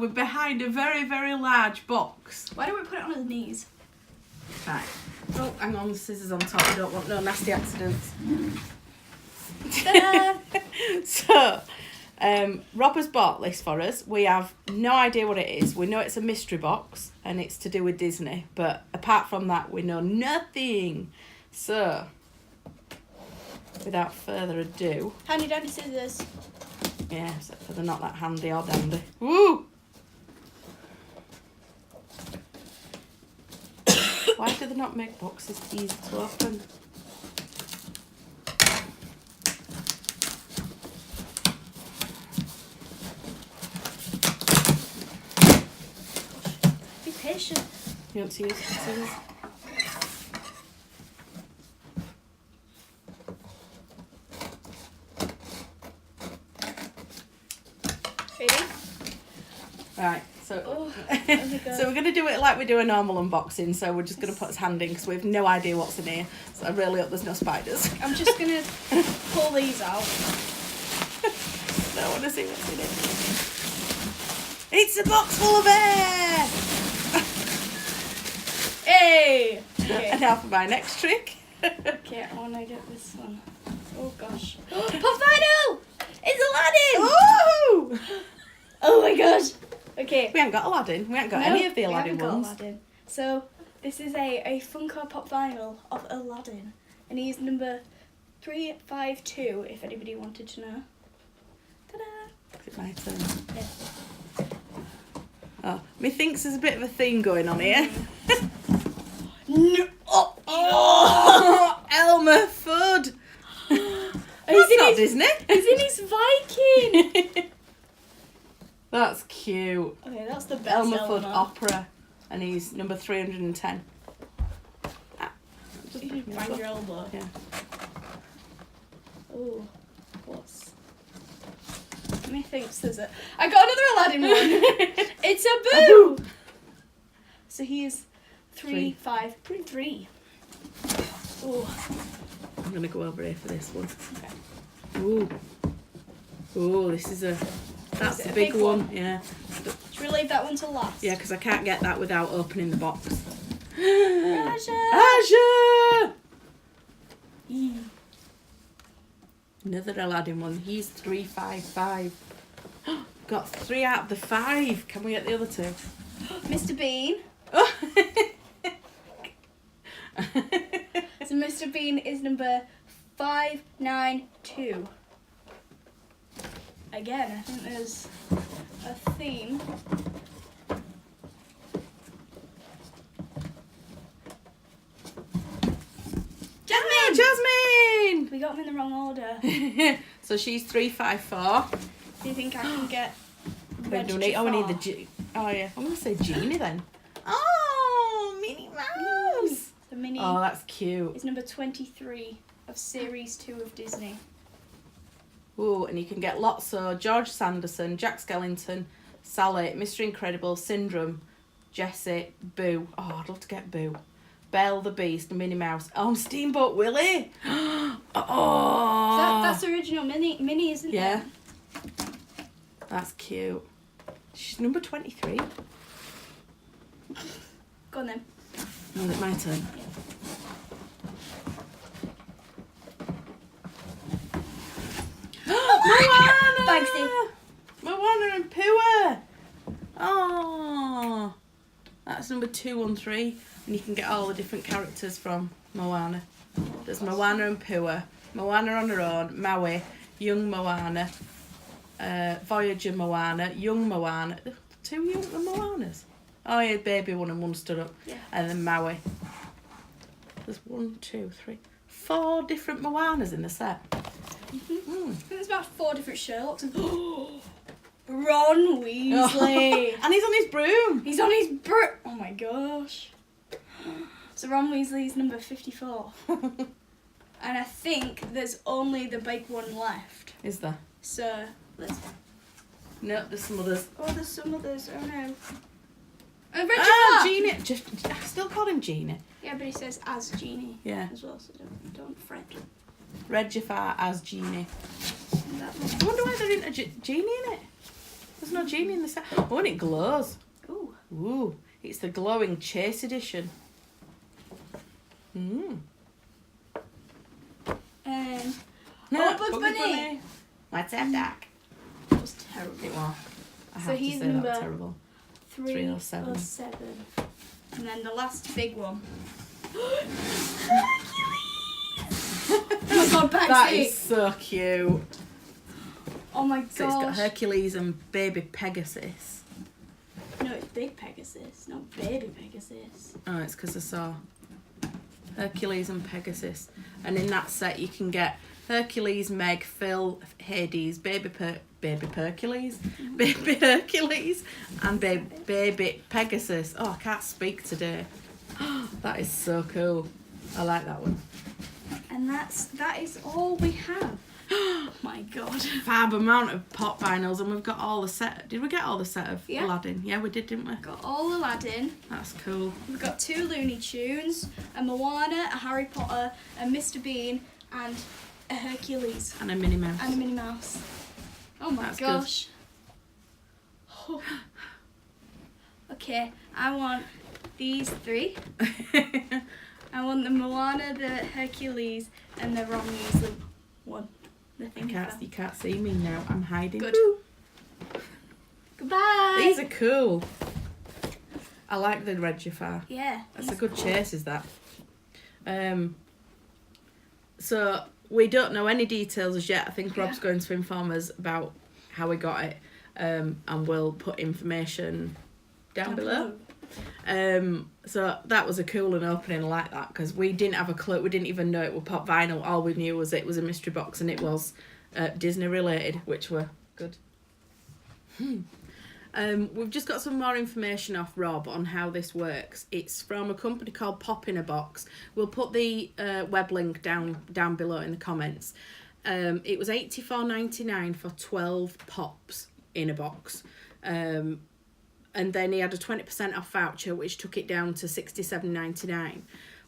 we're behind a very, very large box. Why don't we put it on his knees? Right. Oh, hang on, the scissors on top. I don't want no nasty accidents. Ta-da! So, Rob has bought this for us. We have no idea what it is. We know it's a mystery box and it's to do with Disney. But apart from that, we know nothing. So, without further ado... Handy dandy scissors. Yeah, except for they're not that handy or dandy. Woo! Why do they not make boxes easy to open? Be patient. You want to use scissors? Ready? Right, so Oh, there we go. so we're going to do it like we do a normal unboxing. So we're just going to put his hand in because we have no idea what's in here. So I really hope there's no spiders. I'm just gonna pull these out. I want to see what's in it. It's a box full of air! Hey! And Okay. now for my next trick. Okay, I wanna get this one. Oh gosh. Pop Vinyl! It's Aladdin! Ooh! Oh my gosh! Okay. We haven't got Aladdin. We haven't got No, any of the we Aladdin haven't got ones. Aladdin. So, this is a Funko Pop Vinyl of Aladdin. And he's number 352, if anybody wanted to know. Ta-da! Is it my turn? Yeah. Oh, methinks there's a bit of a theme going on here. No! Oh, Elmer Fudd. That's not Disney. He's in his Viking! That's cute. Okay, that's the best Elmer Fudd Elmer. opera, and he's number 310. Ah, just You pick me bang up. your elbow. Yeah. Oh, what's... Methinks there's a... I got another Aladdin one! It's a Boo! So he's 353. Oh, I'm gonna go over here for this one. okay. Ooh. Ooh, this is a. That's it a a big big one. one? Yeah. Should we leave that one to last? Yeah, because I can't get that without opening the box. Raja! Aja! Mm. Another Aladdin one. He's 355. Got 3 out of the 5. Can we get the other 2? Mr. Bean. Oh. So Mr. Bean is number 592. Again, I think there's a theme. Jasmine! Jasmine! We got them in the wrong order. So she's 354. Do you think I can get We Red don't need, oh, we need the Jafar? Oh yeah, I'm gonna say Genie then. Oh, Minnie Mouse. The mini Oh, that's cute. is number 23 of Series 2 of Disney. Ooh, and you can get lots of George Sanderson, Jack Skellington, Sally, Mr. Incredible, Syndrome, Jessie, Boo. Oh, I'd love to get Boo. Belle the Beast, Minnie Mouse. Oh, Steamboat Willie. Oh. That's the original mini, isn't Yeah. it? That's cute. She's number 23. Go on then. Oh, is it my turn? Moana! Banksy. Moana and Pua. Oh, that's number 213, and you can get all the different characters from Moana. There's Moana and Pua, Moana on her own, Maui, young Moana, Voyager Moana, young Moana. 2 young Moanas. Oh yeah, baby one and one stood up, Yeah. and then Maui. There's 1, 2, 3, 4 different Moanas in the set. I think there's about 4 different Sherlocks. And Ron Weasley. And he's on his broom. He's on his Oh my gosh. So Ron Weasley's number 54. And I think there's only the big one left. Is there? So let's... No, there's some others. Oh, there's some others. Oh no. Red Ah, Jafar. Genie. I still call him Genie. Yeah, but he says as Genie Yeah. as well, so don't fret. Red Jafar as Genie. That I wonder why there isn't a genie in it. There's no genie in the set. Oh, and it glows. Ooh. Ooh, it's the glowing Chase edition. Oh, Bugs Bunny. What's that, Doc? That was terrible. It was. I So have he's to say that number was terrible. 307. And then the last big one. Oh my god, That Betsy! is so cute. Oh my So it's got gosh. Hercules and baby Pegasus. No, it's Big Pegasus, not Baby Pegasus. Oh, it's because I saw Hercules and Pegasus. And in that set you can get Hercules, Meg, Phil, Hades, baby Hercules, baby Hercules, and baby Pegasus. Oh, I can't speak today. That is so cool. I like that one. And that is all we have. Oh my god. Fab amount of pop vinyls, and we've got all the set. Did we get all the set of Yeah. Aladdin? Yeah, we did, didn't we? Got all Aladdin. That's cool. We've got 2 Looney Tunes, a Moana, a Harry Potter, a Mr. Bean, and a Hercules. And a Minnie Mouse. And a Minnie Mouse. Oh my That's gosh. Oh. Okay, I want these 3. I want the Moana, the Hercules, and the Ron Weasley one. The thing You can't see me now. I'm hiding. Good. Goodbye. These are cool. I like the Red Jafar. Yeah. That's a good chase, is that? So we don't know any details as yet. I think Rob's going to inform us about how we got it, and we'll put information down below. So that was a cool and opening. I like that because we didn't have a clue. We didn't even know it was pop vinyl. All we knew was it was a mystery box and it was Disney related, which were good. We've just got some more information off Rob on how this works. It's from a company called Pop in a Box. We'll put the web link down below in the comments. It was $84.99 for 12 pops in a box. And then he had a 20% off voucher, which took it down to $67.99,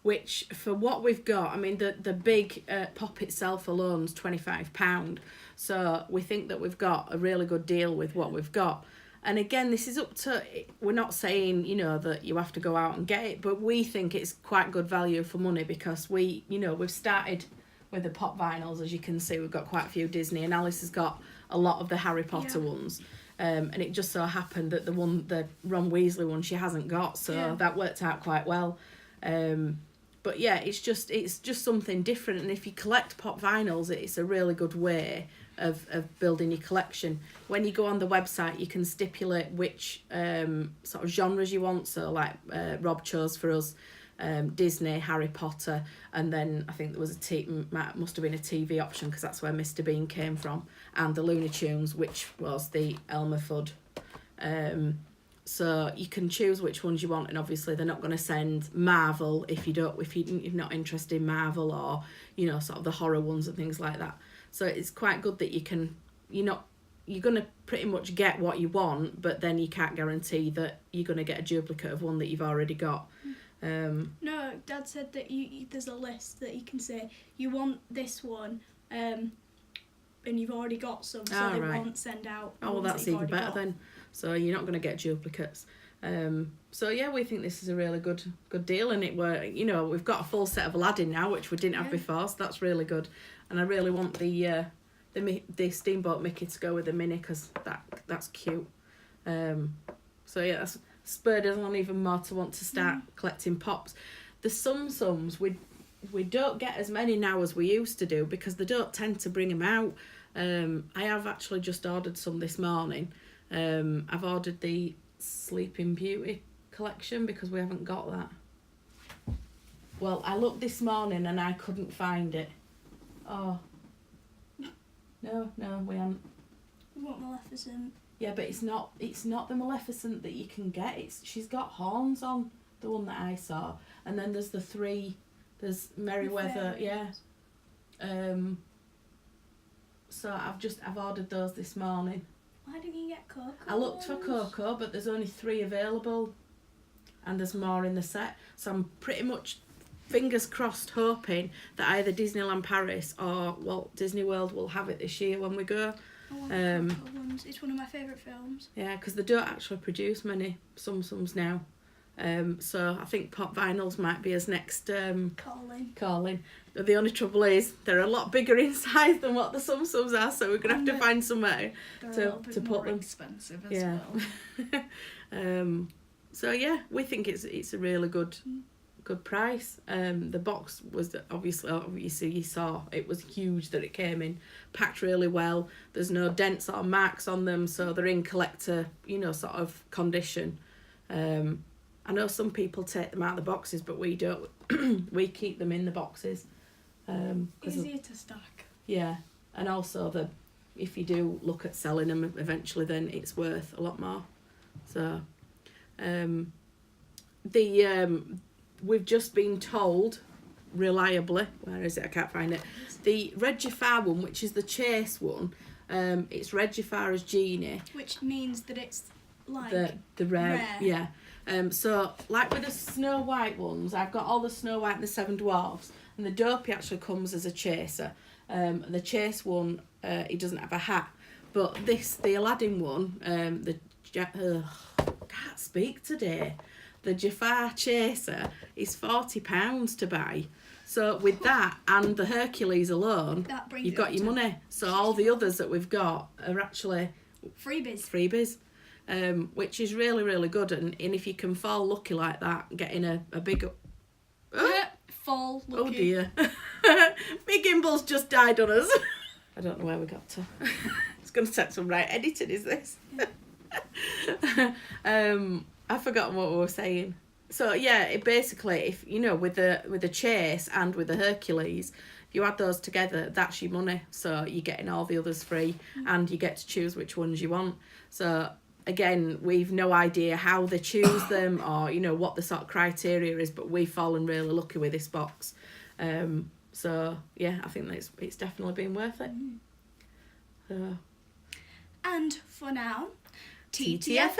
which for what we've got, I mean, the big pop itself alone's £25. So we think that we've got a really good deal with what we've got. And again, this is up to, we're not saying, you know, that you have to go out and get it, but we think it's quite good value for money because we've started with the pop vinyls, as you can see. We've got quite a few Disney, and Alice has got a lot of the Harry Potter ones. And it just so happened that the Ron Weasley one she hasn't got, so that worked out quite well. But yeah, it's just something different, and if you collect pop vinyls, it's a really good way of building your collection. When you go on the website, you can stipulate which sort of genres you want. So like Rob chose for us Disney, Harry Potter, and then I think there was must have been a TV option because that's where Mr. Bean came from, and the Looney Tunes, which was the Elmer Fudd. So you can choose which ones you want, and obviously they're not going to send Marvel if you're not interested in Marvel, or sort of the horror ones and things like that. So it's quite good that you're going to pretty much get what you want, but then you can't guarantee that you're going to get a duplicate of one that you've already got. No, Dad said that there's a list that you can say you want this one, and you've already got some, so they won't send out. Oh, well, that's even better then. So you're not going to get duplicates. So yeah, we think this is a really good deal, and we've got a full set of Aladdin now, which we didn't have before, so that's really good. And I really want the Steamboat Mickey to go with the Minnie because that's cute. So yeah, that's spurred us on even more to want to start collecting pops. The Sums, we don't get as many now as we used to do because they don't tend to bring them out. I have actually just ordered some this morning. I've ordered the Sleeping Beauty collection because we haven't got that. Well, I looked this morning and I couldn't find it. Oh. No, we haven't. We want Maleficent. Yeah, but it's not the Maleficent that you can get. She's got horns on, the one that I saw. And then there's there's Merryweather, so I've ordered those this morning. Why didn't you get Coco? I looked for Coco, but there's only 3 available, and there's more in the set. So I'm pretty much fingers crossed hoping that either Disneyland Paris or Walt Disney World will have it this year when we go. I want the Coco ones. It's one of my favourite films. Yeah, because they don't actually produce many Sums now. So I think pop vinyls might be his next calling. But the only trouble is they're a lot bigger in size than what the Sums are, so we're gonna have to find somewhere to put them. Expensive as well. So yeah, we think it's a really good price. The box was obviously you saw it was huge that it came in, packed really well. There's no dents or marks on them, so they're in collector, sort of condition. I know some people take them out of the boxes, but we don't. We keep them in the boxes. Easier to stack. Yeah, and also if you do look at selling them eventually, then it's worth a lot more. So, we've just been told reliably, where is it? I can't find it. The Red Jafar one, which is the chase one, it's Red Jafar as Genie, which means that it's like the rare. Yeah. So like with the Snow White ones, I've got all the Snow White and the Seven Dwarfs, and the Dopey actually comes as a chaser. The chase one, he doesn't have a hat, but the Aladdin one, can't speak today. The Jafar chaser is £40 to buy. So with that and the Hercules alone, you've got your money. So all the others that we've got are actually freebies. Which is really, really good. And if you can fall lucky like that, getting a big... Fall lucky. Oh dear. Big Gimbals just died on us. I don't know where we got to. It's going to take some right editing, is this? Yeah. I've forgotten what we were saying. So yeah, it basically, if with the chase and with the Hercules, if you add those together, that's your money. So you're getting all the others free, and you get to choose which ones you want. So again, we've no idea how they choose them or what the sort of criteria is, but we've fallen really lucky with this box. So yeah, I think that it's definitely been worth it. And for now, TTFN!